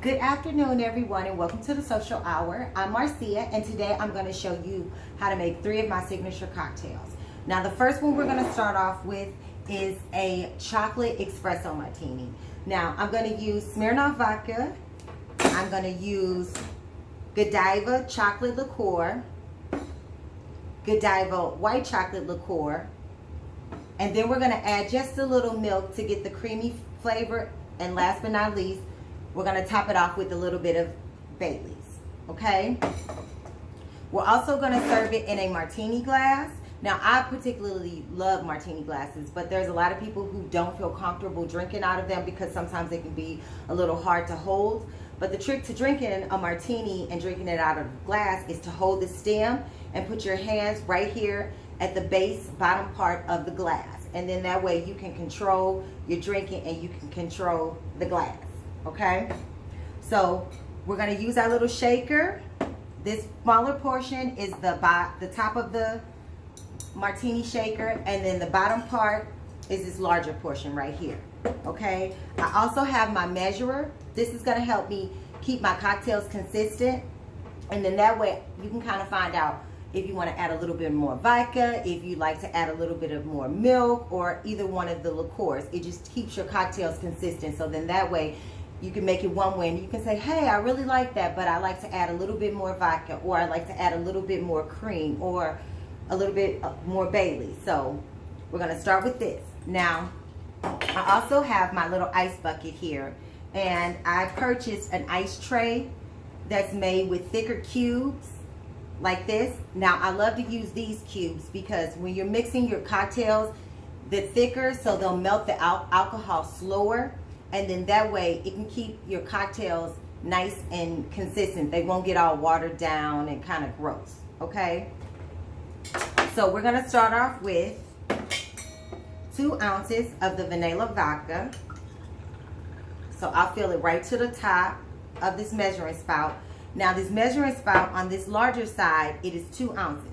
Good afternoon, everyone, and welcome to the Social Hour. I'm Marcia, and today I'm going to show you how to make 3 of my signature cocktails. Now, the first one we're going to start off with is a chocolate espresso martini. Now, I'm going to use Smirnoff vodka. I'm going to use Godiva chocolate liqueur, Godiva white chocolate liqueur, and then we're going to add just a little milk to get the creamy flavor, and last but not least, we're going to top it off with a little bit of Bailey's, okay? We're also going to serve it in a martini glass. Now, I particularly love martini glasses, but there's a lot of people who don't feel comfortable drinking out of them because sometimes they can be a little hard to hold. But the trick to drinking a martini and drinking it out of a glass is to hold the stem and put your hands right here at the base bottom part of the glass. And then that way you can control your drinking and you can control the glass. Okay, so we're going to use our little shaker. This smaller portion is the top of the martini shaker, and then the bottom part is this larger portion right here. Okay, I also have my measurer. This is going to help me keep my cocktails consistent, and then that way you can kind of find out if you want to add a little bit more vodka, if you like to add a little bit of more milk, or either one of the liqueurs. It just keeps your cocktails consistent, so then that way you can make it one way and you can say, hey, I really like that, but I like to add a little bit more vodka, or I like to add a little bit more cream, or a little bit more Bailey. So we're going to start with this. Now, I also have my little ice bucket here, and I purchased an ice tray that's made with thicker cubes like this. Now, I love to use these cubes because when you're mixing your cocktails, they're thicker, so they'll melt the alcohol slower. And then that way it can keep your cocktails nice and consistent. They won't get all watered down and kind of gross, okay? So we're gonna start off with 2 ounces of the vanilla vodka. So I'll fill it right to the top of this measuring spout. Now this measuring spout on this larger side, it is 2 ounces.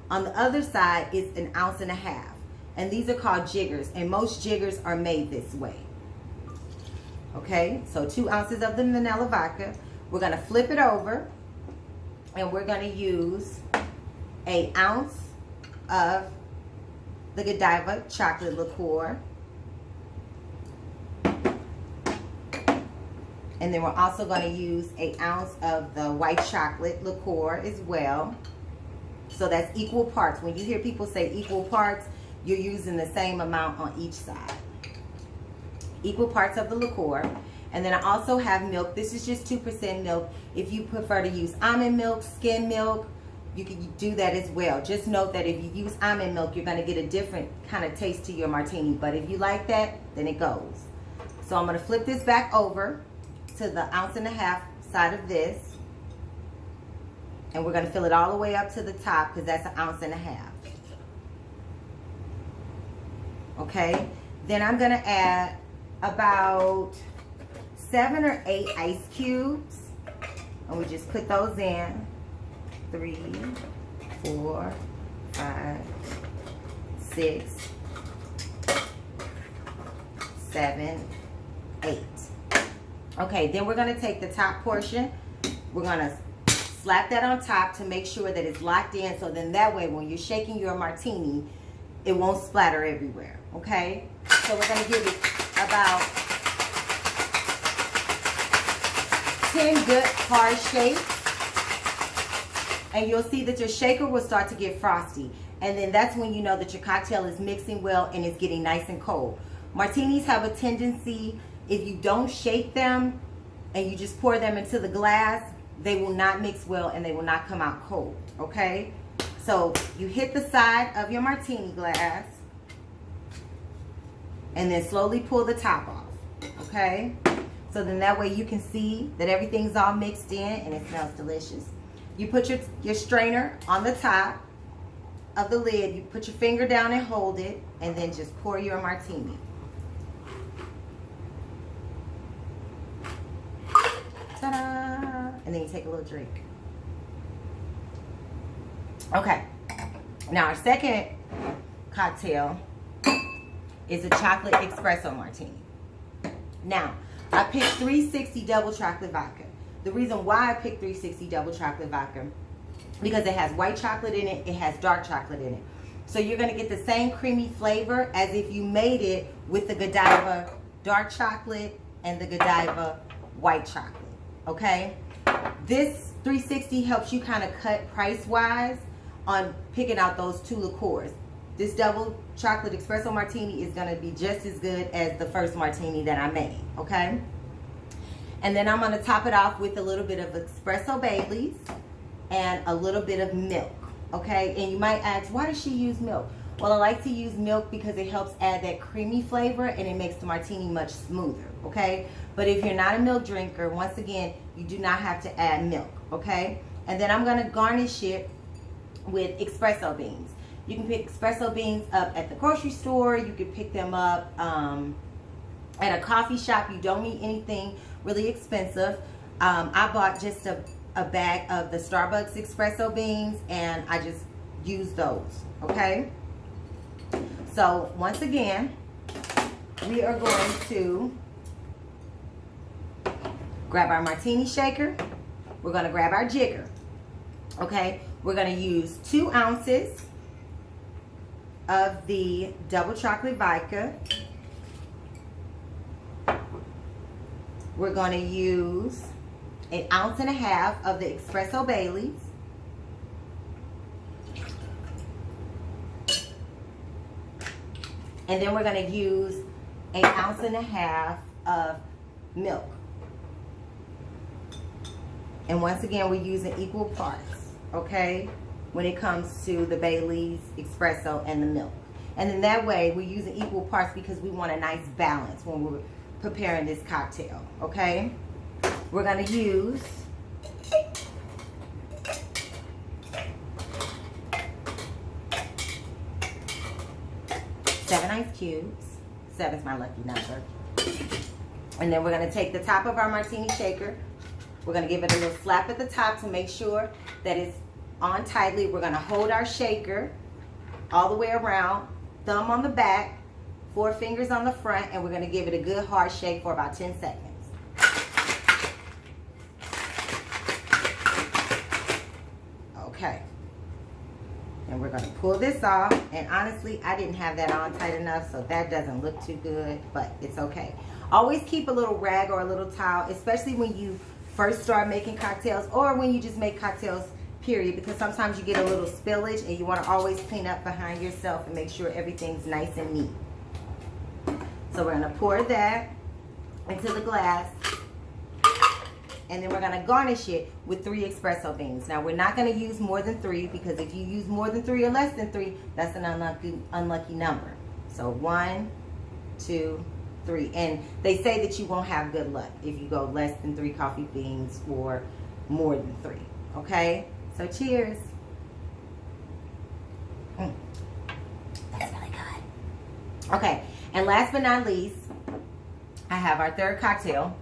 On the other side, it's 1.5 ounces. And these are called jiggers, and most jiggers are made this way. Okay, so 2 ounces of the vanilla vodka. We're going to flip it over, and we're going to use 1 ounce of the Godiva chocolate liqueur. And then we're also going to use 1 ounce of the white chocolate liqueur as well. So that's equal parts. When you hear people say equal parts, you're using the same amount on each side. Equal parts of the liqueur. And then I also have milk. This is just 2% milk. If you prefer to use almond milk, skim milk, you can do that as well. Just note that if you use almond milk, you're going to get a different kind of taste to your martini. But if you like that, then it goes. So I'm going to flip this back over to the 1.5 ounce side of this. And we're going to fill it all the way up to the top because that's 1.5 ounces. Okay. Then I'm going to add about 7 or 8 ice cubes, and we just put those in. 3, 4, 5, 6, 7, 8. Okay, then we're going to take the top portion. We're going to slap that on top to make sure that it's locked in, so then that way when you're shaking your martini, it won't splatter everywhere. Okay, so we're going to give it about 10 good hard shakes, and you'll see that your shaker will start to get frosty, and then that's when you know that your cocktail is mixing well and it's getting nice and cold. Martinis have a tendency, if you don't shake them and you just pour them into the glass, they will not mix well and they will not come out cold. Okay, so you hit the side of your martini glass and then slowly pull the top off. Okay, so then that way you can see that everything's all mixed in and it smells delicious. You put your strainer on the top of the lid, you put your finger down and hold it, and then just pour your martini. Ta-da! And then you take a little drink. Okay, now our second cocktail is a chocolate espresso martini. Now, I picked 360 double chocolate vodka. The reason why I picked 360 double chocolate vodka, because it has white chocolate in it, it has dark chocolate in it. So you're gonna get the same creamy flavor as if you made it with the Godiva dark chocolate and the Godiva white chocolate, okay? This 360 helps you kind of cut price-wise on picking out those two liqueurs. This double chocolate espresso martini is gonna be just as good as the first martini that I made, okay? And then I'm gonna top it off with a little bit of espresso Baileys and a little bit of milk, okay? And you might ask, why does she use milk? Well, I like to use milk because it helps add that creamy flavor and it makes the martini much smoother, okay? But if you're not a milk drinker, once again, you do not have to add milk, okay? And then I'm gonna garnish it with espresso beans. You can pick espresso beans up at the grocery store. You can pick them up at a coffee shop. You don't need anything really expensive. I bought just a bag of the Starbucks espresso beans and I just used those, okay? So once again, we are going to grab our martini shaker. We're gonna grab our jigger, okay? We're gonna use 2 ounces of the double chocolate vodka. We're going to use 1.5 ounces of the espresso Baileys. And then we're going to use 1.5 ounces of milk. And once again, we're using equal parts, okay, when it comes to the Baileys, espresso, and the milk. And then that way, we're using equal parts because we want a nice balance when we're preparing this cocktail, okay? We're gonna use seven ice cubes. 7's my lucky number. And then we're gonna take the top of our martini shaker. We're gonna give it a little slap at the top to make sure that it's on tightly. We're gonna hold our shaker all the way around, thumb on the back, 4 fingers on the front, and we're gonna give it a good hard shake for about 10 seconds. Okay. And we're gonna pull this off, and honestly, I didn't have that on tight enough, so that doesn't look too good, but it's okay. Always keep a little rag or a little towel, especially when you first start making cocktails or when you just make cocktails, period, because sometimes you get a little spillage and you want to always clean up behind yourself and make sure everything's nice and neat. So we're going to pour that into the glass, and then we're going to garnish it with 3 espresso beans. Now we're not going to use more than 3, because if you use more than 3 or less than 3, that's an unlucky number. So 1, 2, 3, and they say that you won't have good luck if you go less than 3 coffee beans or more than 3. Okay, so cheers. That's really good. Okay, and last but not least, I have our third cocktail,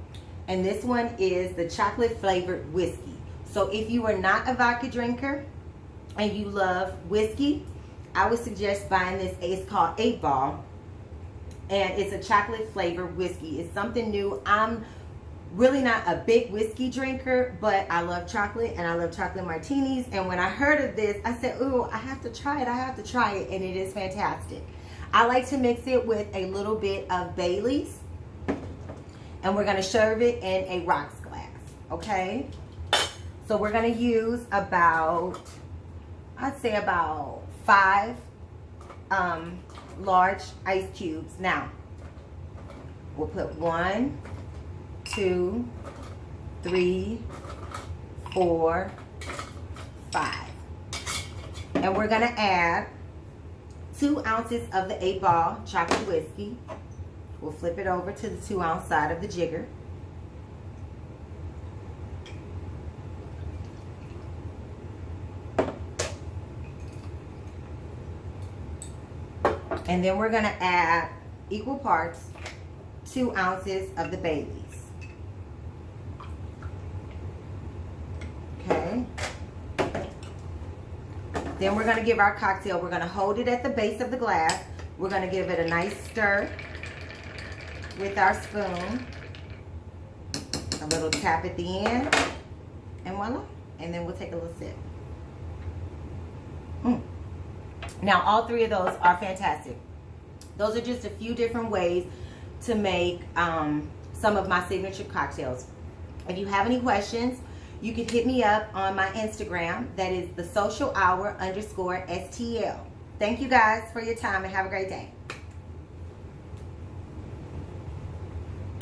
and this one is the chocolate flavored whiskey. So if you are not a vodka drinker and you love whiskey, I would suggest buying this. It's called 8 Ball, and it's a chocolate flavored whiskey. It's something new. I'm really not a big whiskey drinker, but I love chocolate and I love chocolate martinis. And when I heard of this, I said, ooh, I have to try it. I have to try it. And it is fantastic. I like to mix it with a little bit of Baileys, and we're going to serve it in a rocks glass. Okay. So we're going to use about, I'd say about 5 large ice cubes. Now, we'll put 1, 2, 3, 4, 5. And we're going to add 2 ounces of the 8 Ball chocolate whiskey. We'll flip it over to the 2-ounce side of the jigger. And then we're going to add equal parts 2 ounces of the Baileys. Okay. Then we're going to give our cocktail, we're going to hold it at the base of the glass. We're going to give it a nice stir with our spoon. A little tap at the end, and voila. And then we'll take a little sip. Now, all three of those are fantastic. Those are just a few different ways to make some of my signature cocktails. If you have any questions, you can hit me up on my Instagram. That is the social hour _STL. Thank you guys for your time and have a great day.